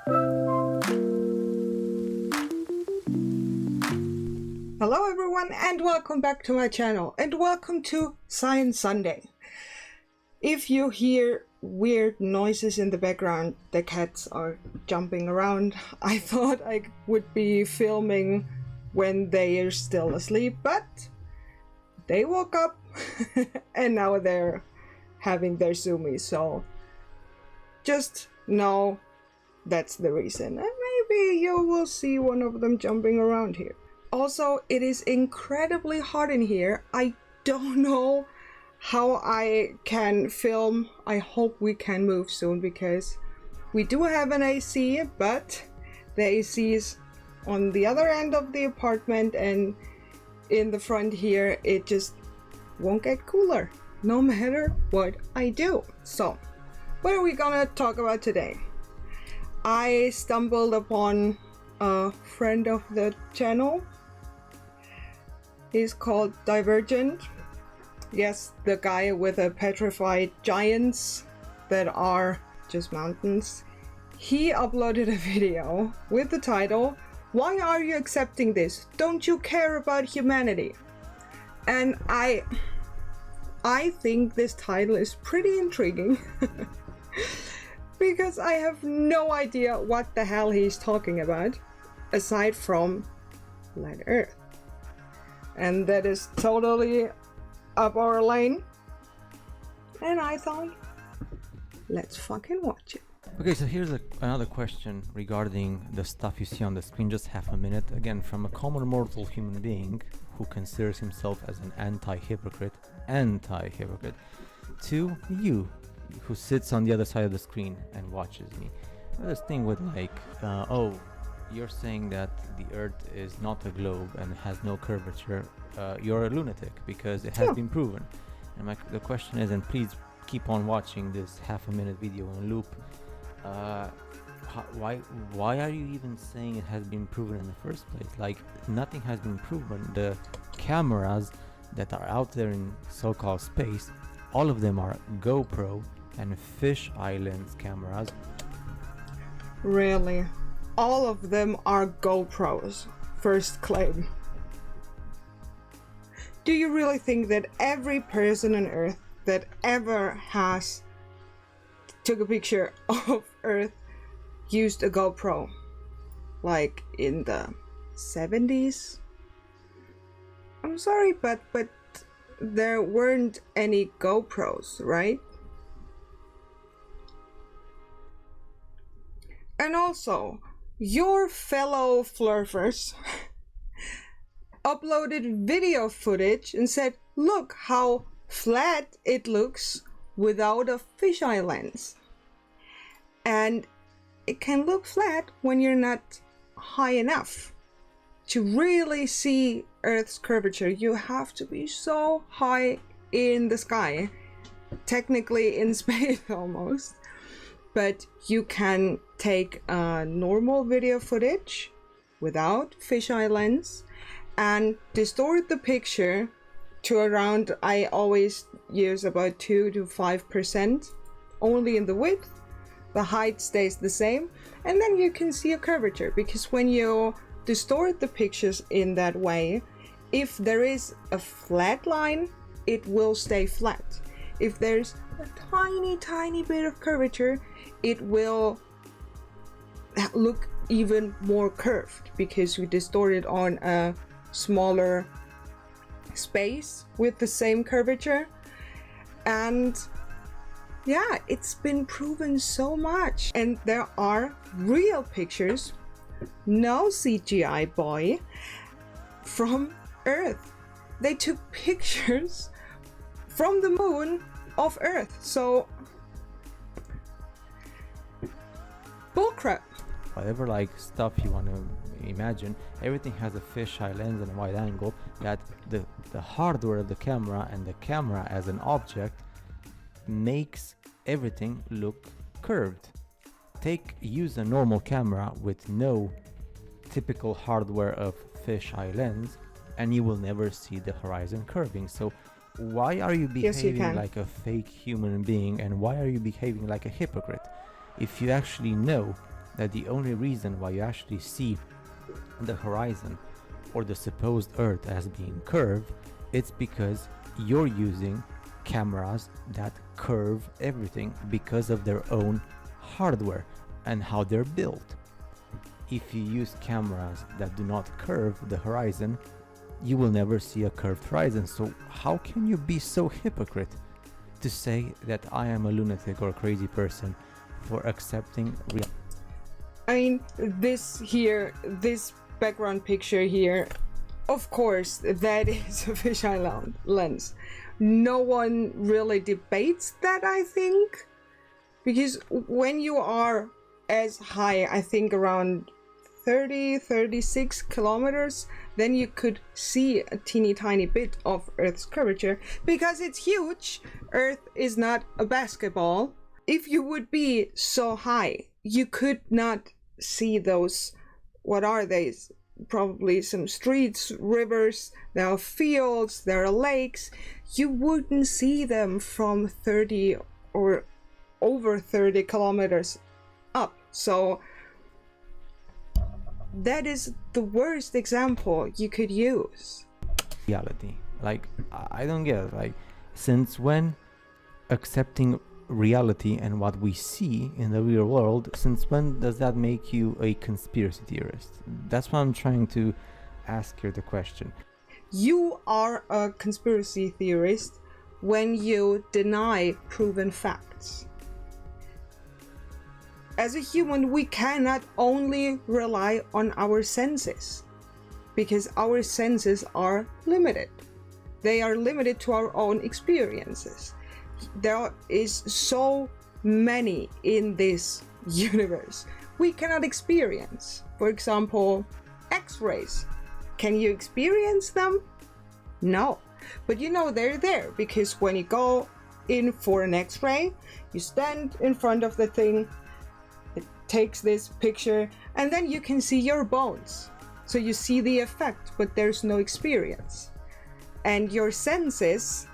Hello everyone and welcome back to my channel and welcome to Science Sunday. If you hear weird noises in the background, the cats are jumping around. I thought I would be filming when they are still asleep, but they woke up and now they're having their zoomies, so just know that's the reason. And maybe you will see one of them jumping around here. Also, it is incredibly hot in here. I don't know how I can film. I hope we can move soon because we do have an AC, but the AC is on the other end of the apartment, and in the front here it just won't get cooler no matter what I do. So, what are we gonna talk about today? I stumbled upon a friend of the channel. He's called Divergent. Yes, the guy with the petrified giants that are just mountains. He uploaded a video with the title, "Why are you accepting this? Don't you care about humanity?" And I think this title is pretty intriguing because I have no idea what the hell he's talking about aside from flat Earth. And that is totally up our lane. And I thought, let's fucking watch it. Okay, so here's another question regarding the stuff you see on the screen. Just half a minute. Again, from a common mortal human being who considers himself as an anti-hypocrite, to you who sits on the other side of the screen and watches me. This thing with like, oh, you're saying that the Earth is not a globe and has no curvature. You're a lunatic because it has been proven. And the question is, and please keep on watching this half-a-minute video on loop. Why are you even saying it has been proven in the first place? Like, nothing has been proven. The cameras that are out there in so-called space, all of them are GoPro and Fish Islands cameras. Really? All of them are GoPros. First claim. Do you really think that every person on Earth that ever has took a picture of Earth used a GoPro? Like in the 70s? I'm sorry, but there weren't any GoPros, right? And also, your fellow flurfers uploaded video footage and said, look how flat it looks without a fisheye lens. And it can look flat when you're not high enough. To really see Earth's curvature, you have to be so high in the sky, technically in space almost. But you can take normal video footage without fisheye lens and distort the picture to around, I always use about 2 to 5% only in the width. The height stays the same, and then you can see a curvature, because when you distort the pictures in that way, if there is a flat line, it will stay flat. If there's a tiny bit of curvature, it will look even more curved because we distorted on a smaller space with the same curvature. And yeah, it's been proven so much. And there are real pictures, no CGI boy, from Earth. They took pictures from the moon of Earth. So bullcrap. Whatever like stuff you want to imagine, everything has a fisheye lens and a wide angle, that the hardware of the camera and the camera as an object makes everything look curved. Use a normal camera with no typical hardware of fisheye lens and you will never see the horizon curving. So why are you behaving like a fake human being, and why are you behaving like a hypocrite if you actually know that the only reason why you actually see the horizon or the supposed Earth as being curved, it's because you're using cameras that curve everything because of their own hardware and how they're built. If you use cameras that do not curve the horizon, you will never see a curved horizon. So how can you be so hypocrite to say that I am a lunatic or a crazy person for accepting reality? I mean, this background picture here, of course, that is a fisheye lens. No one really debates that, I think, because when you are as high, I think around 36 kilometers, then you could see a teeny tiny bit of Earth's curvature because it's huge. Earth is not a basketball. If you would be so high, you could not see those, what are they? Probably some streets, rivers, there are fields, there are lakes. You wouldn't see them from 30 or over 30 kilometers up. So that is the worst example you could use. Reality. Like, I don't get it. Like, since when accepting reality and what we see in the real world, since when does that make you a conspiracy theorist? That's why I'm trying to ask you the question. You are a conspiracy theorist when you deny proven facts. As a human, we cannot only rely on our senses because our senses are limited. They are limited to our own experiences. There is so many in this universe we cannot experience. For example, X-rays. Can you experience them? No. But you know they're there because when you go in for an X-ray, you stand in front of the thing, it takes this picture, and then you can see your bones. So you see the effect, but there's no experience. And your senses,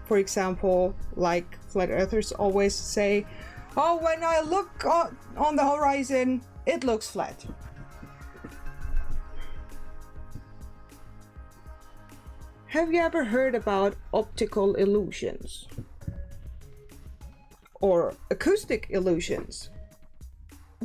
for example, like flat earthers always say, oh, when I look on the horizon, it looks flat. Have you ever heard about optical illusions? Or acoustic illusions?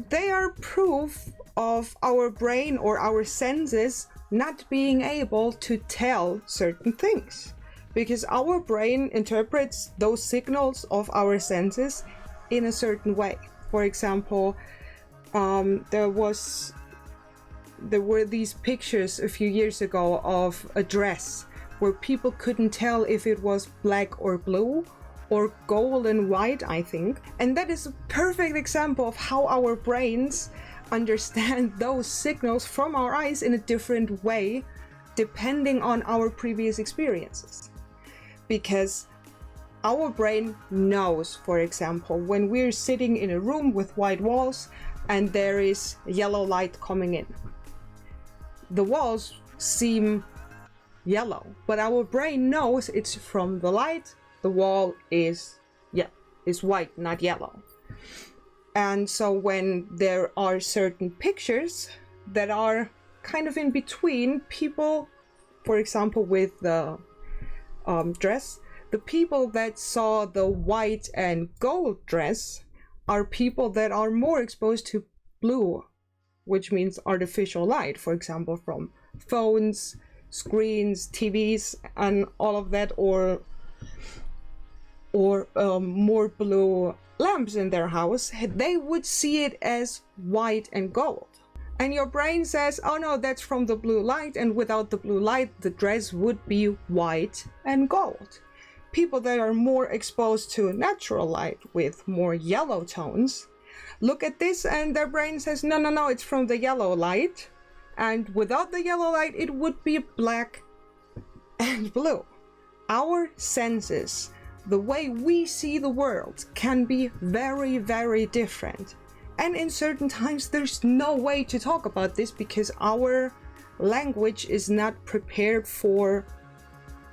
They are proof of our brain or our senses not being able to tell certain things. Because our brain interprets those signals of our senses in a certain way. For example, there were these pictures a few years ago of a dress where people couldn't tell if it was black or blue or gold and white, I think. And that is a perfect example of how our brains understand those signals from our eyes in a different way depending on our previous experiences. Because our brain knows, for example, when we're sitting in a room with white walls and there is yellow light coming in. The walls seem yellow, but our brain knows it's from the light. The wall is white, not yellow. And so when there are certain pictures that are kind of in between, people, for example, with the dress, the people that saw the white and gold dress are people that are more exposed to blue, which means artificial light, for example, from phones, screens, TVs, and all of that, or more blue lamps in their house. They would see it as white and gold. And your brain says, oh no, that's from the blue light, and without the blue light, the dress would be white and gold. People that are more exposed to natural light with more yellow tones look at this and their brain says, no, it's from the yellow light. And without the yellow light, it would be black and blue. Our senses, the way we see the world, can be very, very different. And in certain times, there's no way to talk about this because our language is not prepared for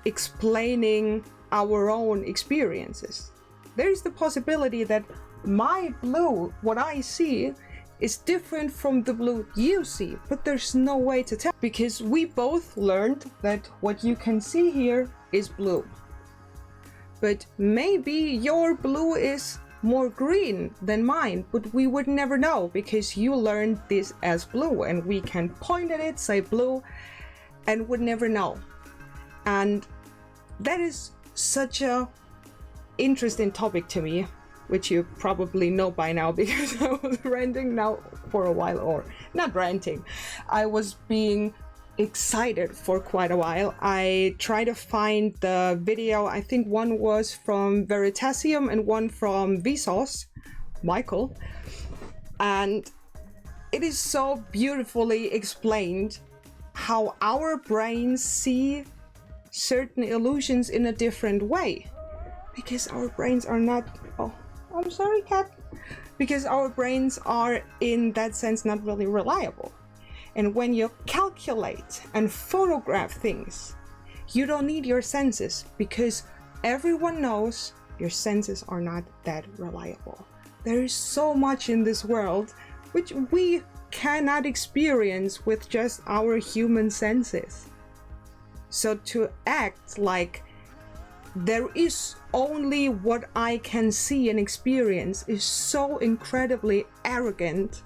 explaining our own experiences. There's the possibility that my blue, what I see, is different from the blue you see, but there's no way to tell because we both learned that what you can see here is blue. But maybe your blue is more green than mine, but we would never know because you learned this as blue and we can point at it, say blue, and would never know. And that is such a interesting topic to me, which you probably know by now because I was ranting now for a while, or not ranting, I was being excited for quite a while. I tried to find the video. I think one was from Veritasium and one from vsauce, Michael, and it is so beautifully explained how our brains see certain illusions in a different way, because our brains are not, oh, I'm sorry, cat, because our brains are in that sense not really reliable. And when you calculate and photograph things, you don't need your senses because everyone knows your senses are not that reliable. There is so much in this world which we cannot experience with just our human senses. So to act like there is only what I can see and experience is so incredibly arrogant.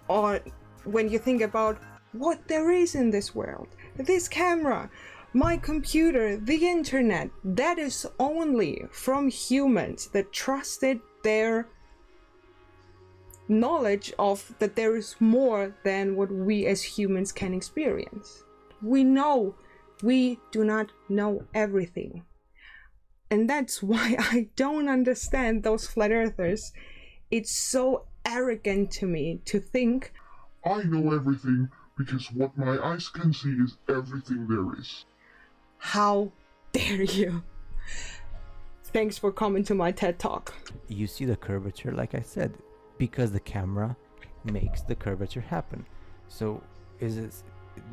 Or when you think about what there is in this world, this camera, my computer, the internet, that is only from humans that trusted their knowledge of that there is more than what we as humans can experience. We know we do not know everything. And that's why I don't understand those flat earthers. It's so arrogant to me to think, I know everything because what my eyes can see is everything there is. How dare you? Thanks for coming to my TED Talk. You see the curvature, like I said, because the camera makes the curvature happen. So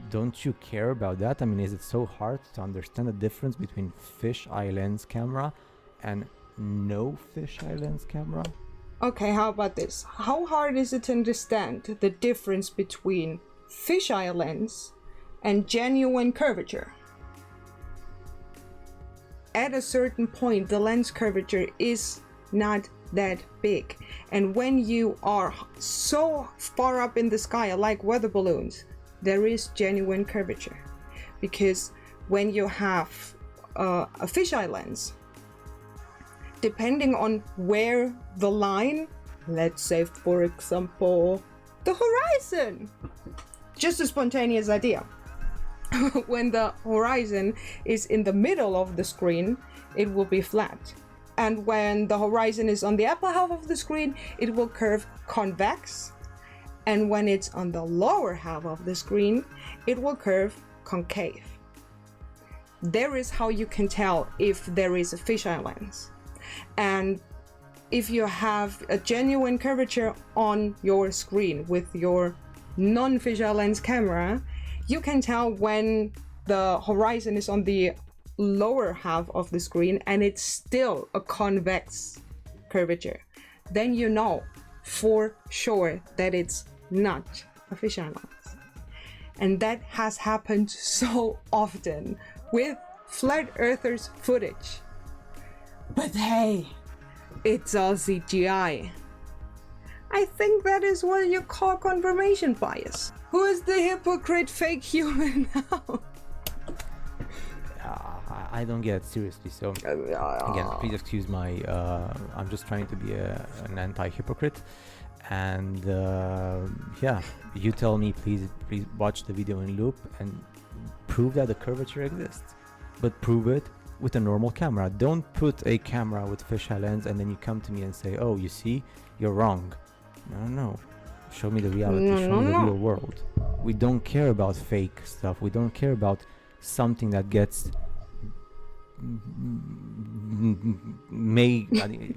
don't you care about that? I mean, is it so hard to understand the difference between fisheye lens camera and no fisheye lens camera? Okay, how about this? How hard is it to understand the difference between fisheye lens and genuine curvature? At a certain point, the lens curvature is not that big. And when you are so far up in the sky, like weather balloons, there is genuine curvature. Because when you have a fisheye lens, depending on where the line, let's say for example, the horizon, just a spontaneous idea. When the horizon is in the middle of the screen, it will be flat. And when the horizon is on the upper half of the screen, it will curve convex. And when it's on the lower half of the screen, it will curve concave. There is how you can tell if there is a fisheye lens. And if you have a genuine curvature on your screen with your non-fisheye lens camera, you can tell when the horizon is on the lower half of the screen and it's still a convex curvature. Then you know for sure that it's not a fisheye lens. And that has happened so often with flat earthers footage. But hey, it's all CGI. I think that is what you call confirmation bias. Who is the hypocrite fake human now? I don't get it seriously, so again, please excuse my I'm just trying to be an anti-hypocrite. And yeah, you tell me, please watch the video in loop and prove that the curvature exists, but prove it with a normal camera. Don't put a camera with fisheye lens and then you come to me and say, oh, you see, you're wrong. No, show me the reality. Show me the real world. We don't care about fake stuff. We don't care about something that gets made.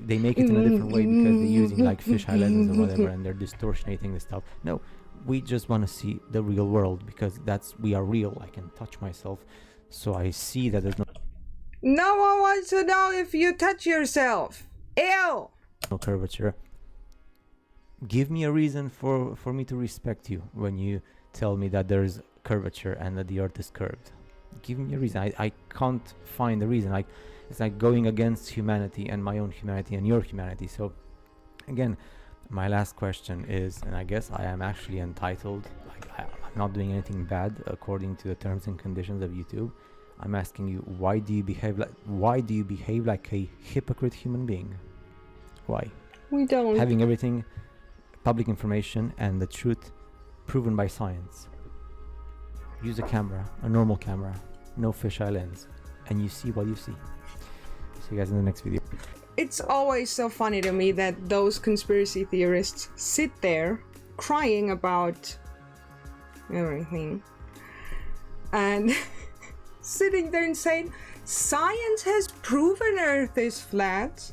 They make it in a different way because they're using like fisheye lenses or whatever, and they're distortionating the stuff. No, we just want to see the real world because we are real. I can touch myself, so I see that there's no one wants to know if you touch yourself. Ew. no curvature. give me a reason for me to respect you when you tell me that there is curvature and that the earth is curved. Give me a reason. I can't find a reason. It's like going against humanity and my own humanity and your humanity. So again, my last question is, and I guess I am actually entitled, like I'm not doing anything bad according to the terms and conditions of YouTube. I'm asking you, why do you behave like a hypocrite human being? Why? We don't. Having everything public information and the truth proven by science. Use a camera, a normal camera, no fisheye lens, and you see what you see. See you guys in the next video. It's always so funny to me that those conspiracy theorists sit there crying about everything and sitting there and saying science has proven Earth is flat,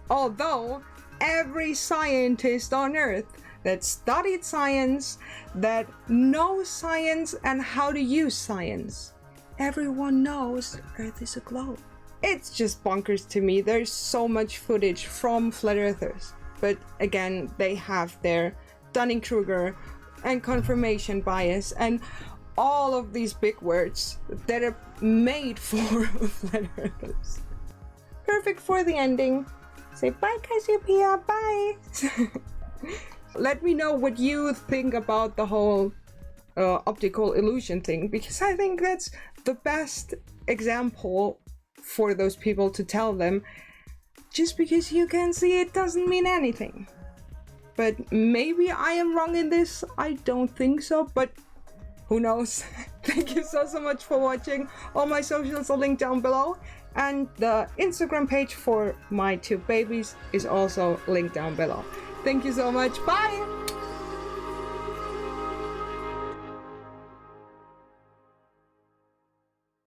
although every scientist on Earth that studied science, that knows science and how to use science, everyone knows Earth is a globe. It's just bonkers to me. There's so much footage from flat earthers, but again, they have their Dunning-Kruger and confirmation bias and all of these big words that are made for flat earthers. Perfect for the ending. Say bye, Cassiopeia, bye! Let me know what you think about the whole optical illusion thing, because I think that's the best example for those people to tell them just because you can see it doesn't mean anything. But maybe I am wrong in this. I don't think so, but who knows. Thank you so much for watching. All my socials are linked down below, and the Instagram page for my two babies is also linked down below. Thank you so much. Bye!